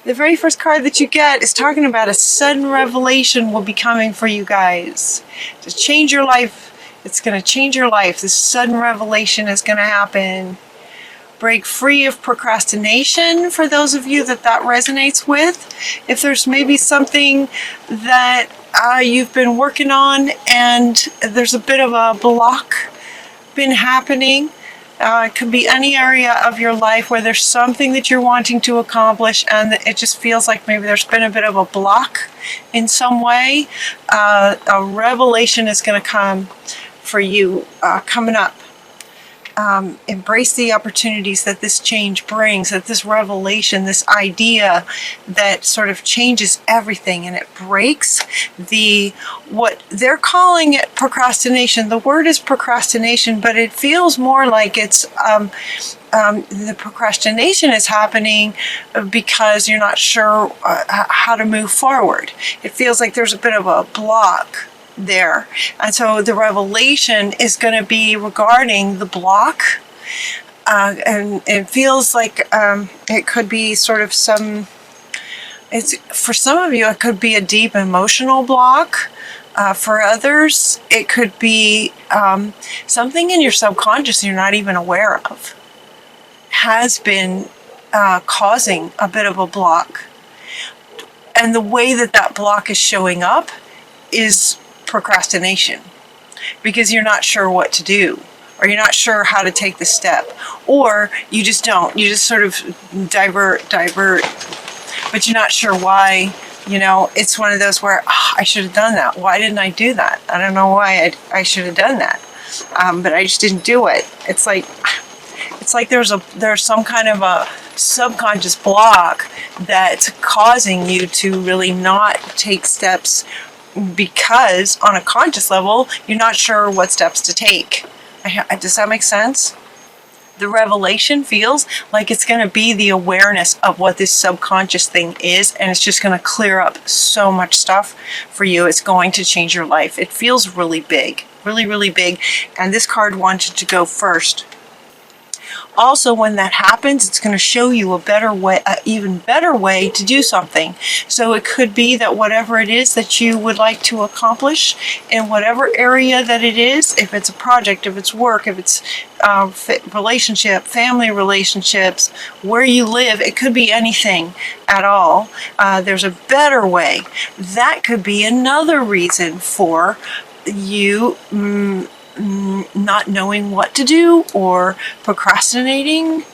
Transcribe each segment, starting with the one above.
The very first card that you get is talking about a sudden revelation will be coming for you guys to change your life. It's going to change your life. This sudden revelation is going to happen. Break free of procrastination for those of you that resonates with. If there's maybe something that you've been working on and there's a bit of a block been happening, it could be any area of your life where there's something that you're wanting to accomplish and it just feels like maybe there's been a bit of a block in some way. A revelation is going to come for you coming up. Embrace the opportunities that this change brings, that this revelation, this idea that sort of changes everything, and it breaks what they're calling it procrastination. The word is procrastination, but it feels more like it's the procrastination is happening because you're not sure how to move forward. It feels like there's a bit of a block there. And so the revelation is going to be regarding the block. And it feels like it could be sort of for some of you, it could be a deep emotional block. For others, it could be something in your subconscious you're not even aware of has been causing a bit of a block. And the way that block is showing up is procrastination, because you're not sure what to do, or you're not sure how to take the step, or you just sort of divert, but you're not sure why. It's one of those where I should have done that. Why didn't I do that? I don't know why I should have done that, but I just didn't do it. It's like there's some kind of a subconscious block that's causing you to really not take steps, because on a conscious level, you're not sure what steps to take. Does that make sense? The revelation feels like it's going to be the awareness of what this subconscious thing is, and it's just going to clear up so much stuff for you. It's going to change your life. It feels really big, really, really big, and this card wanted to go first. Also, when that happens, it's going to show you a better way, an even better way to do something. So it could be that whatever it is that you would like to accomplish in whatever area that it is, if it's a project, if it's work, if it's relationship, family relationships, where you live, it could be anything at all. There's a better way. That could be another reason for you not knowing what to do or procrastinating.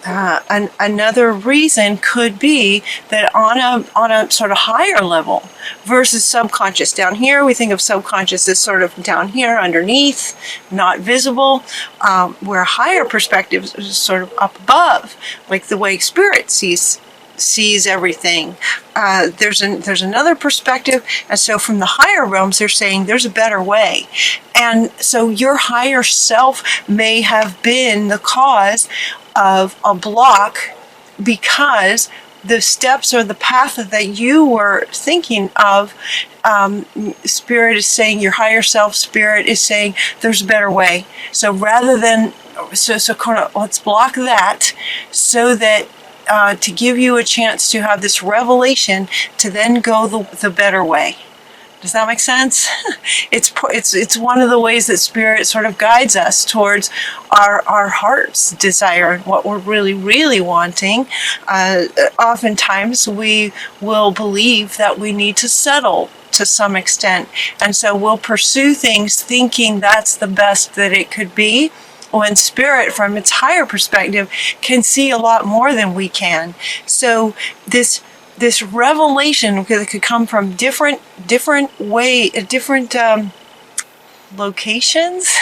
Another reason could be that on a sort of higher level versus subconscious. Down here, we think of subconscious as sort of down here, underneath, not visible, where higher perspective is sort of up above, like the way spirit sees everything. There's another perspective, and so from the higher realms, they're saying there's a better way. And so your higher self may have been the cause of a block, because the steps or the path that you were thinking of, spirit is saying, your higher self spirit is saying there's a better way. So rather than kind of let's block that, so that to give you a chance to have this revelation to then go the better way. Does that make sense? It's one of the ways that spirit sort of guides us towards our heart's desire and what we're really, really wanting. Oftentimes we will believe that we need to settle to some extent, and so we'll pursue things thinking that's the best that it could be, when spirit, from its higher perspective, can see a lot more than we can. So this revelation could come from different locations.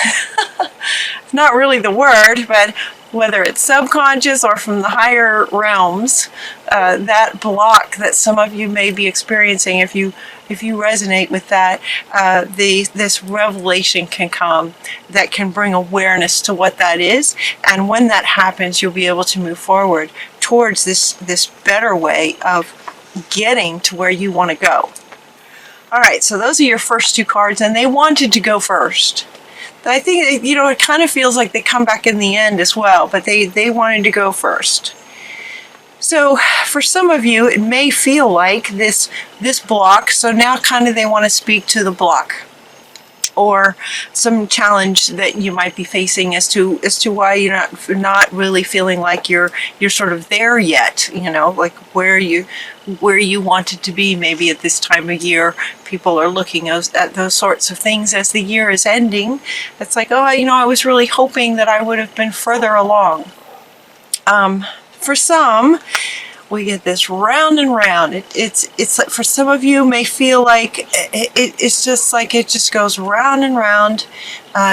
It's not really the word, but whether it's subconscious or from the higher realms, that block that some of you may be experiencing, if you resonate with that, this revelation can come that can bring awareness to what that is. And when that happens, you'll be able to move forward towards this better way of getting to where you want to go. All right, so those are your first two cards, and they wanted to go first. I think, it kind of feels like they come back in the end as well, but they wanted to go first. So for some of you, it may feel like this block. So now kind of they want to speak to the block or some challenge that you might be facing as to why you're not really feeling like you're sort of there yet, like where you wanted to be maybe at this time of year. People are looking at those sorts of things as the year is ending. It's like, oh, I was really hoping that I would have been further along. For some, we get this round and round. It's like, for some of you may feel like it's just like it just goes round and round,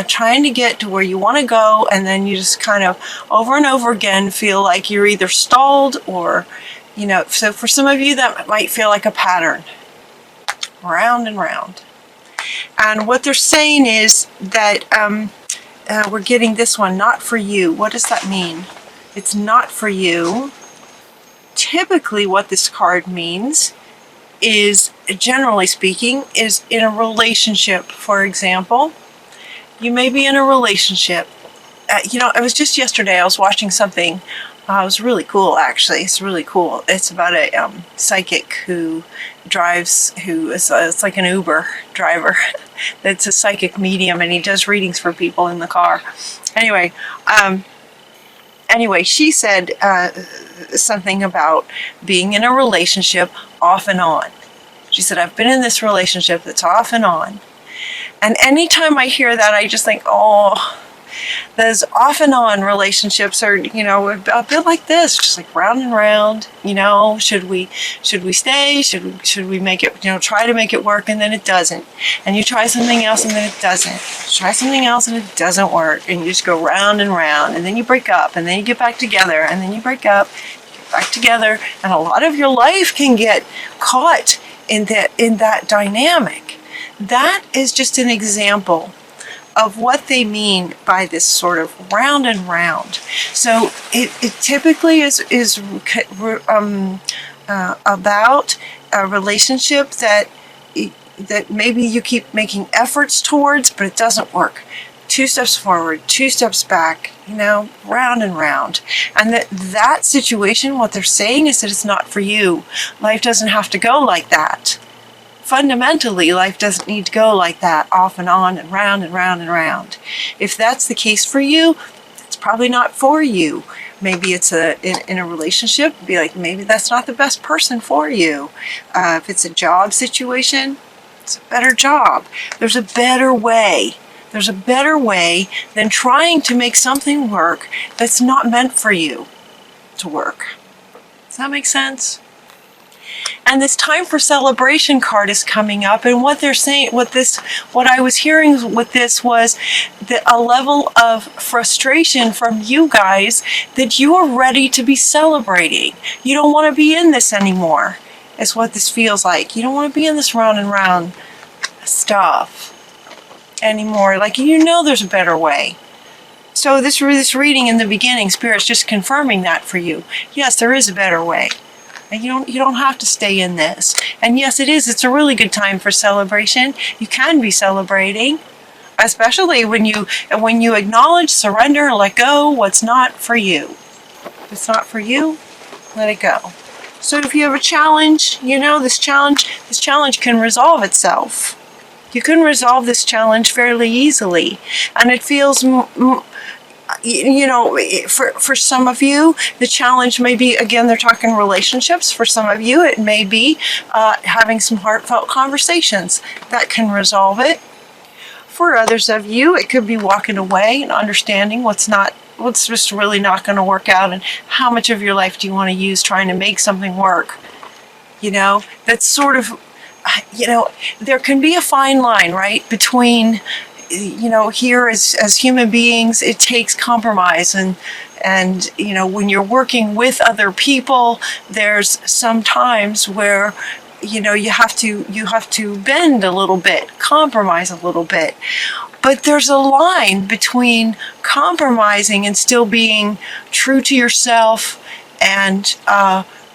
trying to get to where you want to go, and then you just kind of over and over again feel like you're either stalled or, so for some of you that might feel like a pattern, round and round. And what they're saying is that we're getting this one, not for you. What does that mean? It's not for you. Typically what this card means is, generally speaking, is in a relationship. For example, you may be in a relationship. It was just yesterday I was watching something. It was really cool, actually. It's really cool. It's about a psychic who it's like an Uber driver that's a psychic medium, and he does readings for people in the car. Anyway, she said something about being in a relationship off and on. She said, I've been in this relationship that's off and on. And anytime I hear that, I just think, oh, those off and on relationships are, a bit like this, just like round and round. Should we stay? Should we make it, try to make it work, and then it doesn't. And you try something else and then it doesn't. Try something else and it doesn't work. And you just go round and round, and then you break up, and then you get back together, and then you break up, get back together. And a lot of your life can get caught in that dynamic. That is just an example of what they mean by this sort of round and round. So it typically is about a relationship that maybe you keep making efforts towards, but it doesn't work. 2 steps forward, 2 steps back, round and round. And that situation, what they're saying is that it's not for you. Life doesn't have to go like that. Fundamentally, life doesn't need to go like that, off and on and round and round and round. If that's the case for you, it's probably not for you. Maybe it's in a relationship, be like, maybe that's not the best person for you. If it's a job situation, it's a better job. There's a better way. There's a better way than trying to make something work that's not meant for you to work. Does that make sense? And this time for celebration card is coming up, and what they're saying, what I was hearing with this was a level of frustration from you guys that you are ready to be celebrating. You don't want to be in this anymore. Is what this feels like. You don't want to be in this round and round stuff anymore. Like, there's a better way. So this reading in the beginning, Spirit's just confirming that for you. Yes, there is a better way. And you don't have to stay in this. And yes, it is. It's a really good time for celebration. You can be celebrating, especially when you acknowledge, surrender, and let go what's not for you. If it's not for you, let it go. So if you have a challenge, this challenge can resolve itself. You can resolve this challenge fairly easily, and it feels. For some of you, the challenge may be, again, they're talking relationships. For some of you, it may be having some heartfelt conversations that can resolve it. For others of you, it could be walking away and understanding what's just really not going to work out, and how much of your life do you want to use trying to make something work. That's sort of, there can be a fine line, right, between here as human beings, it takes compromise, and when you're working with other people, there's some times where you have to bend a little bit, compromise a little bit. But there's a line between compromising and still being true to yourself, and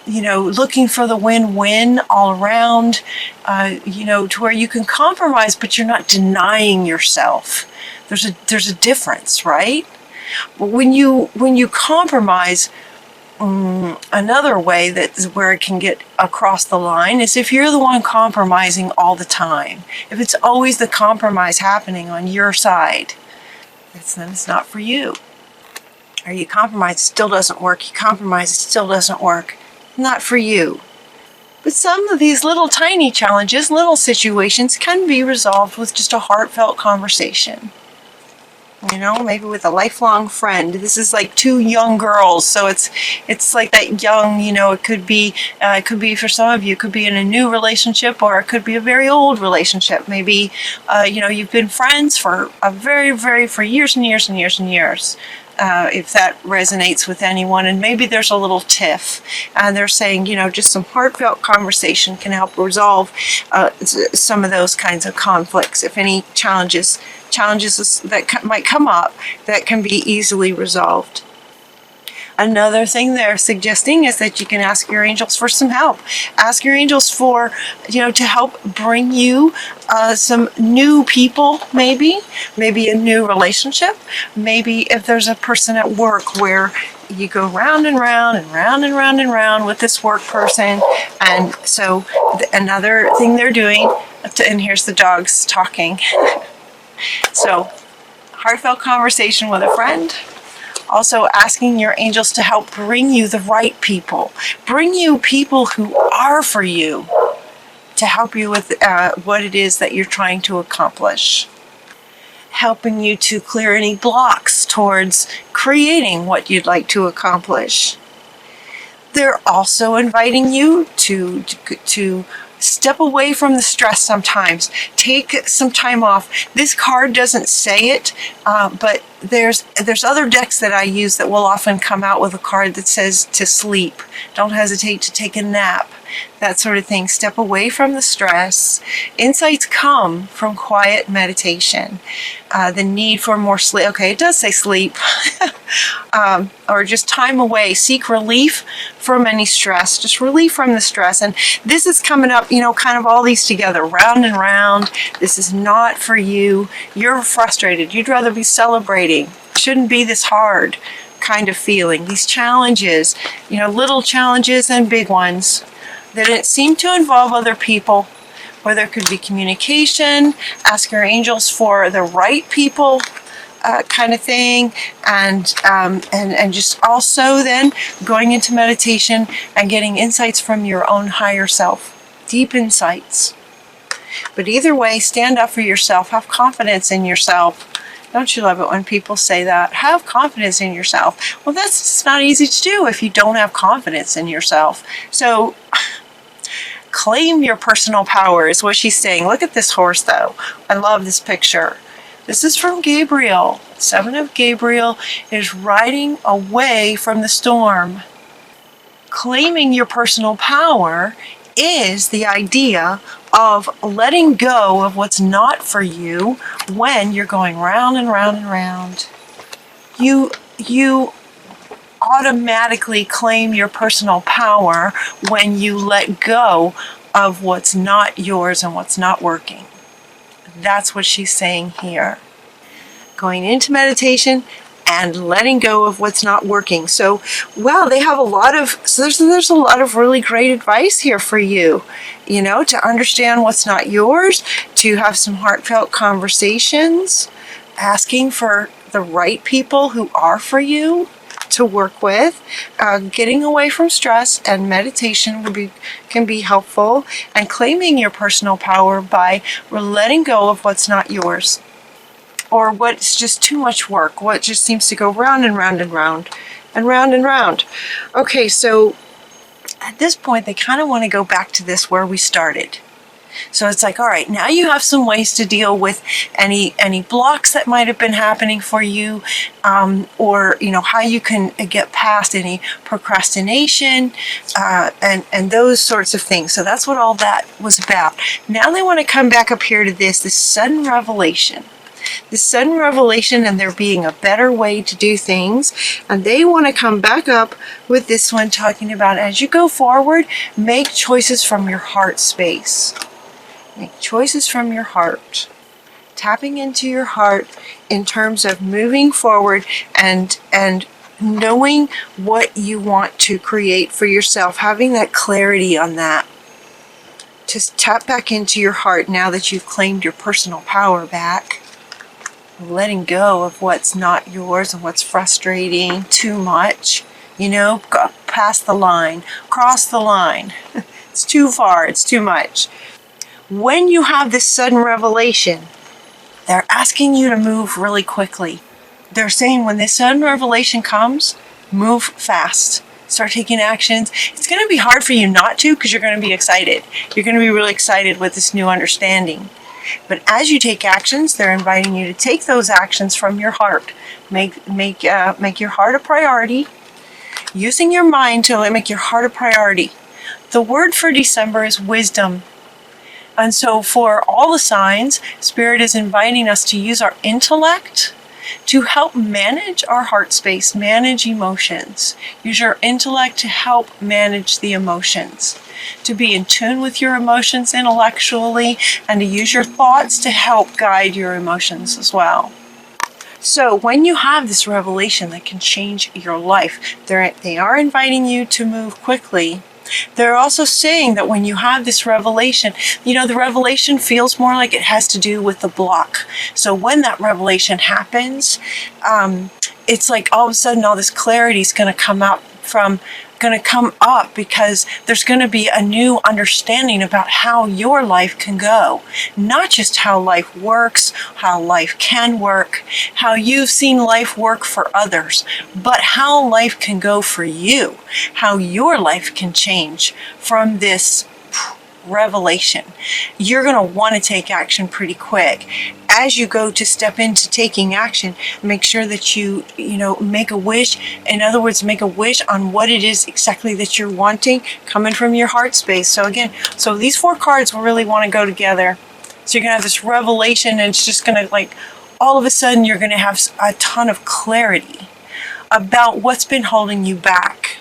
looking for the win-win all around, to where you can compromise, but you're not denying yourself. There's a difference, right? But when you compromise, Another way that is where it can get across the line is if you're the one compromising all the time. If it's always the compromise happening on your side, then it's not for you. Or you compromise, it still doesn't work. You compromise, it still doesn't work. Not for you. But some of these little tiny challenges, little situations can be resolved with just a heartfelt conversation. You know, maybe with a lifelong friend. This is like two young girls, so it's like that young. You know, it could be for some of you, it could be in a new relationship, or it could be a very old relationship. Maybe you know, you've been friends for for years and years and years and years. If that resonates with anyone, and maybe there's a little tiff, and they're saying, you know, just some heartfelt conversation can help resolve some of those kinds of conflicts. If any challenges that might come up that can be easily resolved. Another thing they're suggesting is that you can ask your angels for some help. Ask your angels for, you know, to help bring you some new people, maybe a new relationship. Maybe if there's a person at work where you go round and round and round and round and round with this work person. And so another thing they're doing, and here's the dogs talking. So heartfelt conversation with a friend. Also asking your angels to help bring you the right people. Bring you people who are for you to help you with what it is that you're trying to accomplish. Helping you to clear any blocks towards creating what you'd like to accomplish. They're also inviting you to step away from the stress sometimes. Take some time off. This card doesn't say it, but there's other decks that I use that will often come out with a card that says to sleep. Don't hesitate to take a nap. That sort of thing. Step away from the stress. Insights come from quiet meditation. The need for more sleep. Okay, it does say sleep. Or just time away. Seek relief from any stress. Just relief from the stress. And this is coming up, you know, kind of all these together, round and round. This is not for you. You're frustrated. You'd rather be celebrating. It shouldn't be this hard kind of feeling. These challenges, you know, little challenges and big ones that it seem to involve other people, or there could be communication. Ask your angels for the right people, kind of thing, and just also then going into meditation and getting insights from your own higher self, deep insights. But either way, stand up for yourself. Have confidence in yourself. Don't you love it when people say that? Have confidence in yourself. Well, that's just not easy to do if you don't have confidence in yourself. So claim your personal power is what she's saying. Look at this horse, though. I love this picture. This is from Gabriel. 7 of Gabriel is riding away from the storm. Claiming your personal power is the idea of letting go of what's not for you when you're going round and round and round. You automatically claim your personal power when you let go of what's not yours and what's not working. That's what she's saying here. Going into meditation and letting go of what's not working. So, wow, they have a lot of, there's a lot of really great advice here for you, you know, to understand what's not yours, to have some heartfelt conversations, asking for the right people who are for you to work with, getting away from stress, and meditation can be helpful, and claiming your personal power by letting go of what's not yours, or what's just too much work, what just seems to go round and round and round and round and round. Okay, so at this point, they kind of want to go back to this where we started. So it's like, all right, now you have some ways to deal with any blocks that might have been happening for you, or, you know, how you can get past any procrastination, and those sorts of things. So that's what all that was about. Now they want to come back up here to this sudden revelation. This sudden revelation, and there being a better way to do things. And they want to come back up with this one talking about, as you go forward, make choices from your heart space. Make choices from your heart. Tapping into your heart in terms of moving forward and knowing what you want to create for yourself, having that clarity on that. Just tap back into your heart now that you've claimed your personal power back. Letting go of what's not yours and what's frustrating too much. Go past the line, cross the line. It's too far, it's too much. When you have this sudden revelation, they're asking you to move really quickly. They're saying when this sudden revelation comes, move fast. Start taking actions. It's going to be hard for you not to, because you're going to be excited. You're going to be really excited with this new understanding. But as you take actions, they're inviting you to take those actions from your heart. Make your heart a priority. Using your mind to make your heart a priority. The word for December is wisdom. And so for all the signs, Spirit is inviting us to use our intellect to help manage our heart space, manage emotions. Use your intellect to help manage the emotions. To be in tune with your emotions intellectually, and to use your thoughts to help guide your emotions as well. So when you have this revelation that can change your life, they are inviting you to move quickly. They're also saying that when you have this revelation, the revelation feels more like it has to do with the block. So when that revelation happens, it's like all of a sudden all this clarity is going to come up because there's going to be a new understanding about how your life can go. Not just how life works, how life can work, how you've seen life work for others, but how life can go for you, how your life can change from this revelation. You're going to want to take action pretty quick. As you go to step into taking action, make sure that you make a wish. In other words, make a wish on what it is exactly that you're wanting coming from your heart space. So these 4 cards will really want to go together. So you're going to have this revelation, and it's just going to all of a sudden you're going to have a ton of clarity about what's been holding you back.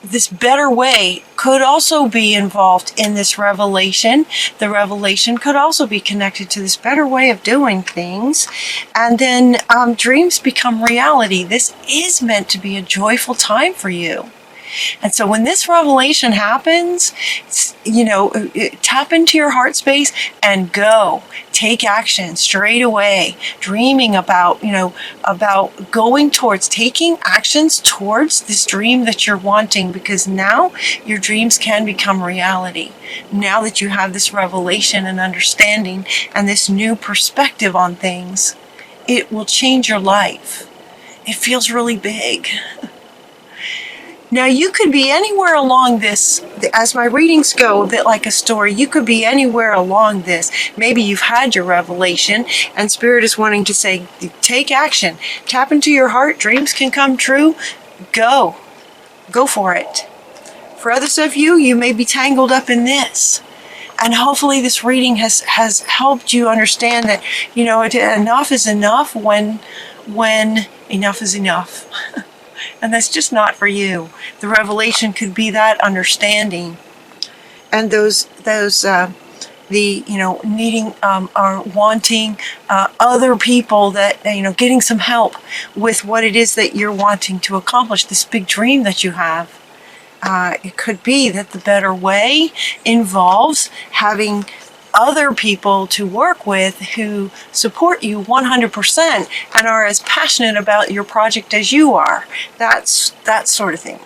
This better way could also be involved in this revelation. The revelation could also be connected to this better way of doing things. And then dreams become reality. This is meant to be a joyful time for you. And so when this revelation happens, tap into your heart space and go. Take action straight away. Dreaming about going towards, taking actions towards this dream that you're wanting, because now your dreams can become reality. Now that you have this revelation and understanding and this new perspective on things, it will change your life. It feels really big. Now, you could be anywhere along this, as my readings go, a bit like a story. You could be anywhere along this. Maybe you've had your revelation, and Spirit is wanting to say, take action. Tap into your heart. Dreams can come true. Go. Go for it. For others of you, you may be tangled up in this. And hopefully this reading has helped you understand that, enough is enough when enough is enough. And that's just not for you. The revelation could be that understanding, and needing or wanting other people that getting some help with what it is that you're wanting to accomplish. This big dream that you have. It could be that the better way involves having other people to work with who support you 100% and are as passionate about your project as you are. That sort of thing.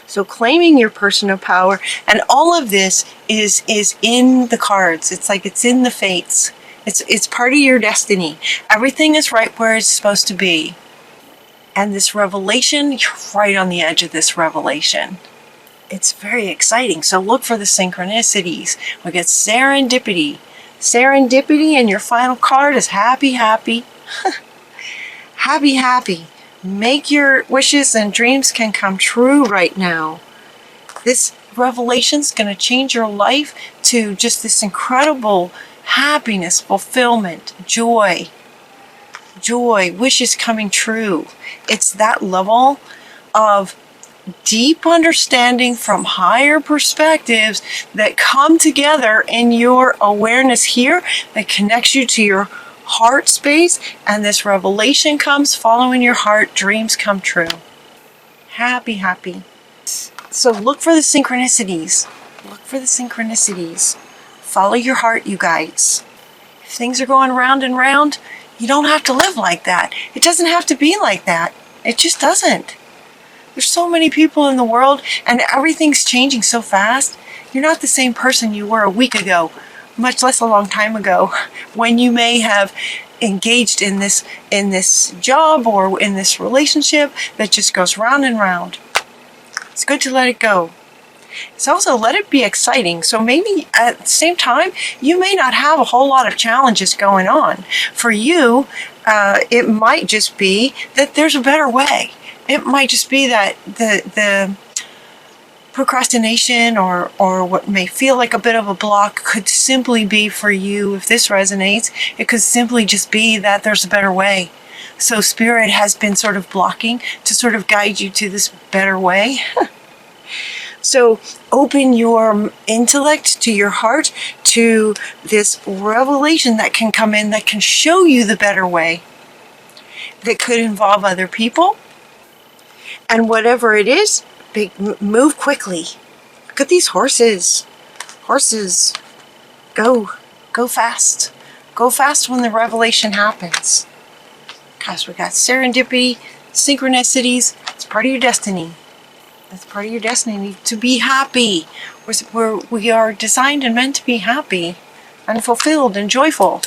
So claiming your personal power, and all of this is in the cards. It's like it's in the fates. It's part of your destiny. Everything is right where it's supposed to be. And this revelation, you're right on the edge of this revelation. It's very exciting. So look for the synchronicities. We get serendipity. Serendipity, and your final card is happy, happy. Happy, happy. Make your wishes and dreams can come true right now. This revelation is going to change your life to just this incredible happiness, fulfillment, joy. Joy, wishes coming true. It's that level of deep understanding from higher perspectives that come together in your awareness here that connects you to your heart space, and this revelation comes, following your heart, dreams come true. Happy, happy. So look for the synchronicities. Look for the synchronicities. Follow your heart, you guys. If things are going round and round, you don't have to live like that. It doesn't have to be like that. It just doesn't. There's so many people in the world, and everything's changing so fast. You're not the same person you were a week ago, much less a long time ago, when you may have engaged in this job or in this relationship that just goes round and round. It's good to let it go. It's also let it be exciting. So maybe at the same time, you may not have a whole lot of challenges going on. For you, it might just be that there's a better way. It might just be that the procrastination or what may feel like a bit of a block could simply be for you, if this resonates, it could simply just be that there's a better way. So Spirit has been sort of blocking to sort of guide you to this better way. So open your intellect to your heart to this revelation that can come in, that can show you the better way, that could involve other people. And whatever it is, move quickly. Look at these horses. Horses, go fast. Go fast when the revelation happens. Gosh, we got serendipity, synchronicities. It's part of your destiny. That's part of your destiny, to be happy. We are designed and meant to be happy and fulfilled and joyful.